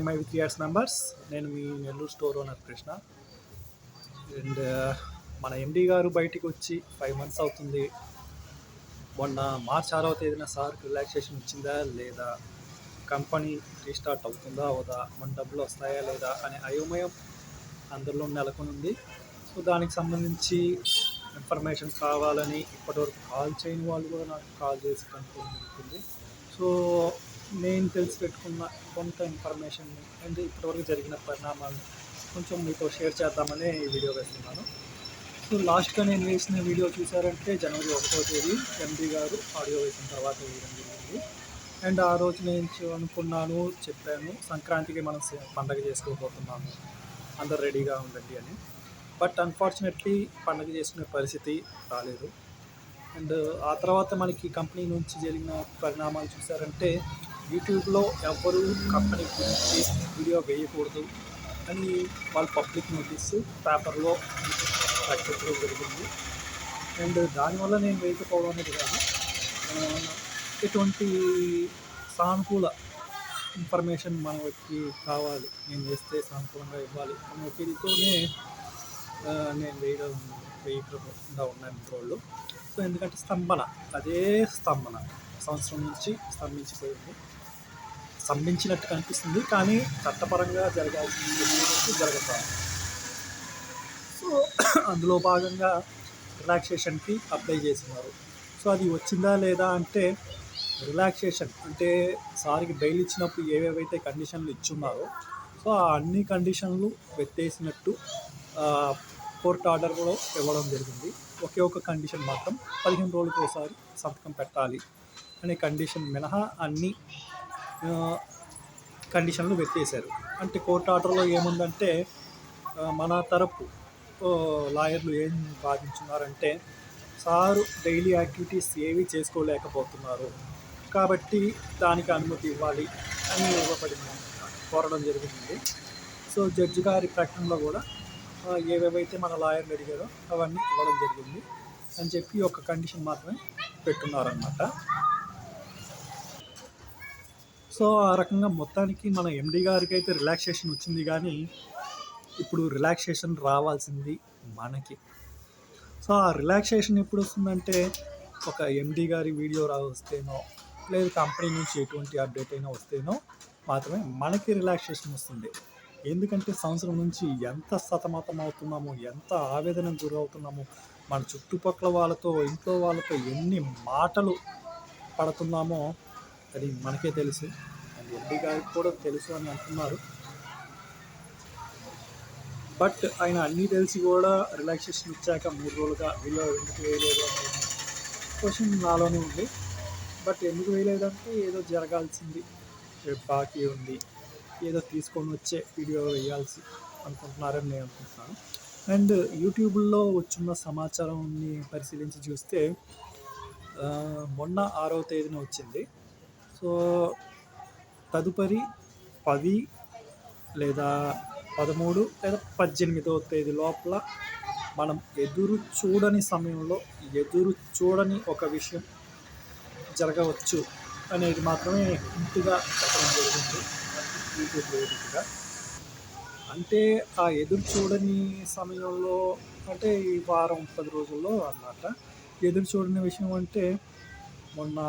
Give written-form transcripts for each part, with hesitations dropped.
My 3 years members. నేను మీ Nellore store owner Krishna. And మన ఎండి గారు బయటికి వచ్చి 5 months అవుతుంది. మొన్న మార్చ్ 6వ తేదీన సార్కి రిలాక్సేషన్ వచ్చిందా లేదా, కంపెనీ రీస్టార్ట్ అవుతుందా అవుదా, మన డబ్బులు వస్తాయా లేదా అనే అయోమయం అందరిలో నెలకొని ఉంది. సో దానికి సంబంధించి ఇన్ఫర్మేషన్ కావాలని ఇప్పటివరకు కాల్ చేయని వాళ్ళు కూడా నాకు కాల్ చేసి కనుక్కోండి. సో నేను తెలిసి పెట్టుకున్న కొంత ఇన్ఫర్మేషన్ అండ్ ఇప్పటివరకు జరిగిన పరిణామాలను కొంచెం మీతో షేర్ చేద్దామని ఈ వీడియో వేస్తున్నాను. సో లాస్ట్గా నేను వేసిన వీడియో చూసారంటే జనవరి 1వ తేదీ ఎండి గారు ఆడియో వేసిన తర్వాత వేయడం జరిగింది. అండ్ ఆ రోజు నేను అనుకున్నాను, చెప్పాను, సంక్రాంతికి మనం పండగ చేసుకోబోతున్నాము, అందరు రెడీగా ఉండండి అని. బట్ అన్ఫార్చునేట్లీ పండగ చేసుకునే పరిస్థితి రాలేదు. అండ్ ఆ తర్వాత మనకి కంపెనీ నుంచి జరిగిన పరిణామాలు చూసారంటే యూట్యూబ్లో ఎవరు కంపెనీ గురించి వీడియో వేయకూడదు అని వాళ్ళ పబ్లిక్ నోటీస్ పేపర్లో ప్రకటించడం జరిగింది. అండ్ దానివల్ల నేను వేయకపోవడం అనేది కాదు, ఎటువంటి సానుకూల ఇన్ఫర్మేషన్ మనకి కావాలి, నేను వేస్తే సానుకూలంగా ఇవ్వాలి అనే ఒపీనియన్తోనే నేను వేయకుండా ఉన్నాను రోజులు. సో ఎందుకంటే అదే స్తంభన సంవత్సరం నుంచి స్తంభించిపోయింది. స్తంభించినట్టు కనిపిస్తుంది, కానీ చట్టపరంగా జరగాల్సింది జరగదు. సో అందులో భాగంగా రిలాక్సేషన్కి అప్లై చేసినారు. సో అది వచ్చిందా లేదా అంటే, రిలాక్సేషన్ అంటే సార్కి బెయిల్ ఇచ్చినప్పుడు ఏవేవైతే కండిషన్లు ఇచ్చున్నారో సో ఆ అన్ని కండిషన్లు పెట్టేసినట్టు కోర్టు ఆర్డర్లో ఇవ్వడం జరిగింది. ఒకే ఒక కండిషన్ మాత్రం 15 రోజులకు ఒకసారి సంతకం పెట్టాలి అనే కండిషన్ మినహా అన్ని కండిషన్లు పెట్టేశారు. అంటే కోర్టు ఆర్డర్లో ఏముందంటే, మన తరపు లాయర్లు ఏం వాదించున్నారంటే, సారు డైలీ యాక్టివిటీస్ ఏవి చేసుకోలేకపోతున్నారు కాబట్టి దానికి అనుమతి ఇవ్వాలి అని కోరడం జరిగింది. సో జడ్జి గారి ప్రకటనలో కూడా ఏవేవైతే మన లాయర్లు అడిగారో అవన్నీ ఇవ్వడం జరిగింది అని చెప్పి ఒక కండిషన్ మాత్రమే పెట్టున్నారన్నమాట. సో ఆ రకంగా మొత్తానికి మన ఎండి గారికి అయితే రిలాక్సేషన్ వచ్చింది, కానీ ఇప్పుడు రిలాక్సేషన్ రావాల్సింది మనకి. సో ఆ రిలాక్సేషన్ ఎప్పుడు వస్తుందంటే, ఒక ఎండి గారి వీడియో వస్తేనో లేదు కంపెనీ నుంచి ఎటువంటి అప్డేట్ అయినా వస్తేనో మాత్రమే మనకి రిలాక్సేషన్ వస్తుంది. ఎందుకంటే సంవత్సరం నుంచి ఎంత సతమతం అవుతున్నామో, ఎంత ఆవేదనకు గురవుతున్నామో, మన చుట్టుపక్కల వాళ్ళతో, ఇంట్లో వాళ్ళతో ఎన్ని మాటలు పడుతున్నామో అది మనకే తెలుసు. అండ్ ఎండి గారికి కూడా తెలుసు అని అంటున్నారు. బట్ ఆయన అన్నీ తెలిసి కూడా రిలాక్సేషన్ ఇచ్చాక 3 రోజులుగా వీడియో ఎందుకు వేయలేదు అనే క్వశ్చన్ నాలోనే ఉంది. బట్ ఎందుకు వేయలేదంటే ఏదో జరగాల్సింది బాకీ ఉంది, ఏదో తీసుకొని వచ్చే వీడియో వేయాల్సి అనుకుంటున్నారని నేను అనుకుంటున్నాను. అండ్ యూట్యూబ్లో వచ్చున్న సమాచారాన్ని పరిశీలించి చూస్తే మొన్న 6వ తేదీన వచ్చింది. సో తదుపరి 10 లేదా 13 లేదా 18వ తేదీ లోపల మనం ఎదురు చూడని సమయంలో ఎదురు చూడని ఒక విషయం జరగవచ్చు అనేది మాత్రమే ఇంటిగా చెప్పడం జరిగింది యూట్యూబ్ వేదికగా. అంటే ఆ ఎదురు చూడని సమయంలో అంటే ఈ వారం 10 రోజుల్లో అన్నమాట. ఎదురు చూడని విషయం అంటే, మొన్న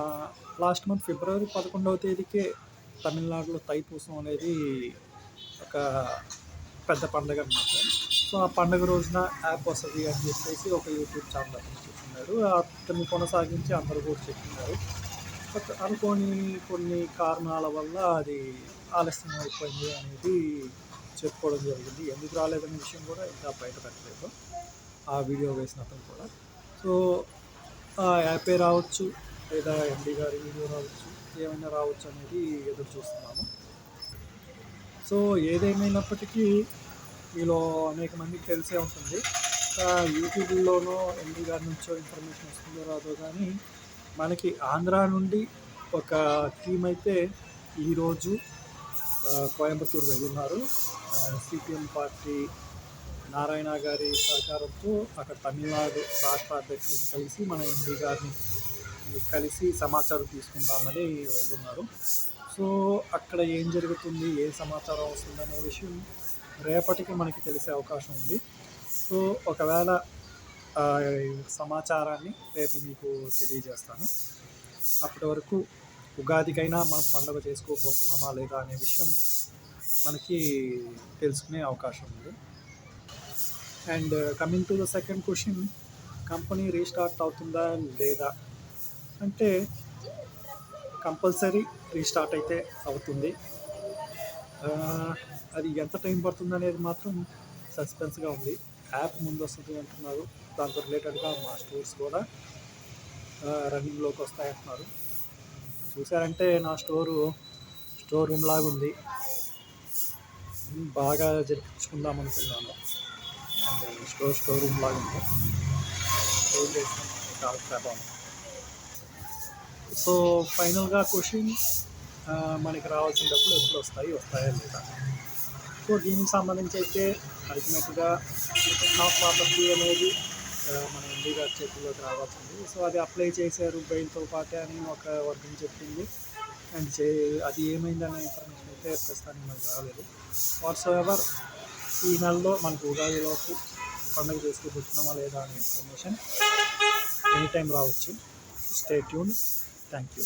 లాస్ట్ మంత్ ఫిబ్రవరి 11వ తేదీకే తమిళనాడులో తైపూసం అనేది ఒక పెద్ద పండుగ అన్నమాట. సో ఆ పండుగ రోజున యాప్ వస్తుంది అని చెప్పేసి ఒక యూట్యూబ్ ఛానల్ అతను చెప్తున్నారు. అతన్ని కొనసాగించి అందరూ కూడా చెప్తున్నారు. బట్ అనుకోని కొన్ని కారణాల వల్ల అది ఆలస్యం అయిపోయింది అనేది చెప్పుకోవడం జరిగింది. ఎందుకు రాలేదనే విషయం కూడా ఇంకా బయటపెట్టలేదు ఆ వీడియో వేసిన అతను కూడా. సో ఆ యాపే రావచ్చు లేదా ఎండి గారి వీడియో రావచ్చు, ఏమైనా రావచ్చు అనేది ఎదురు చూస్తున్నాము. సో ఏదేమైనప్పటికీ మీలో అనేక మందికి తెలిసే ఉంటుంది, యూట్యూబ్లోనో ఎండి గారి నుంచో ఇన్ఫర్మేషన్ వస్తుందో రాదో, కానీ మనకి ఆంధ్ర నుండి ఒక టీం అయితే ఈరోజు కోయంబత్తూరు వెళ్ళున్నారు. సిపిఎం పార్టీ నారాయణ గారి సహకారంతో అక్కడ తమిళనాడు రాష్ట్ర అధ్యక్షులను కలిసి మన ఎండి గారిని కలిసి సమాచారం తీసుకుందామని వెళ్ళున్నారు. సో అక్కడ ఏం జరుగుతుంది, ఏ సమాచారం వస్తుంది అనే విషయం రేపటికి మనకి తెలిసే అవకాశం ఉంది. సో ఒకవేళ ఈ సమాచారాన్ని రేపు మీకు తెలియజేస్తాను. అప్పటి వరకు ఉగాదికైనా మనం పండుగ చేసుకోబోతున్నామా లేదా అనే విషయం మనకి తెలుసుకునే అవకాశం ఉంది. And coming to the second question, company restart అవుతుందా లేదా అంటే కంపల్సరీ రీస్టార్ట్ అయితే అవుతుంది. అది ఎంత టైం పడుతుంది అనేది మాత్రం సస్పెన్స్గా ఉంది. యాప్ ముందు వస్తుంది అంటున్నారు, దాంతో రిలేటెడ్గా మా స్టోర్స్ కూడా రన్నింగ్లోకి వస్తాయి అంటున్నారు. చూసారంటే నా స్టోర్ రూమ్ లాగా ఉంది, బాగా జరిపించుకుందాం అనుకున్నాను. అండ్ స్టోర్ రూమ్ లాగా ఉంది, స్టోర్ చేసుకున్నాను కాలక్షేపం. సో ఫైనల్గా క్వశ్చన్, మనకి రావాల్సిన డబ్బులు ఎప్పుడు వస్తాయా లేదా. సో దీనికి సంబంధించి అయితే అల్టిమేట్గా ఆఫ్ ప్రాపర్టీ అనేది మన ఎండీ గారి చేతుల్లోకి రావాల్సింది. సో అది అప్లై చేశారు బెయిల్తో పాటే అని ఒక వర్గం చెప్పింది. అండ్ అది ఏమైందనే ఇన్ఫర్మేషన్ అయితే ప్రస్తుతానికి మనకు రాలేదు. వాట్స్ ఎవర్ ఈ నెలలో మనకు ఉగాదిలోకి పండుగ చేసుకోబోతున్నామా లేదా అనే ఇన్ఫర్మేషన్ ఎనీ టైం రావచ్చు. Stay tune. Thank you.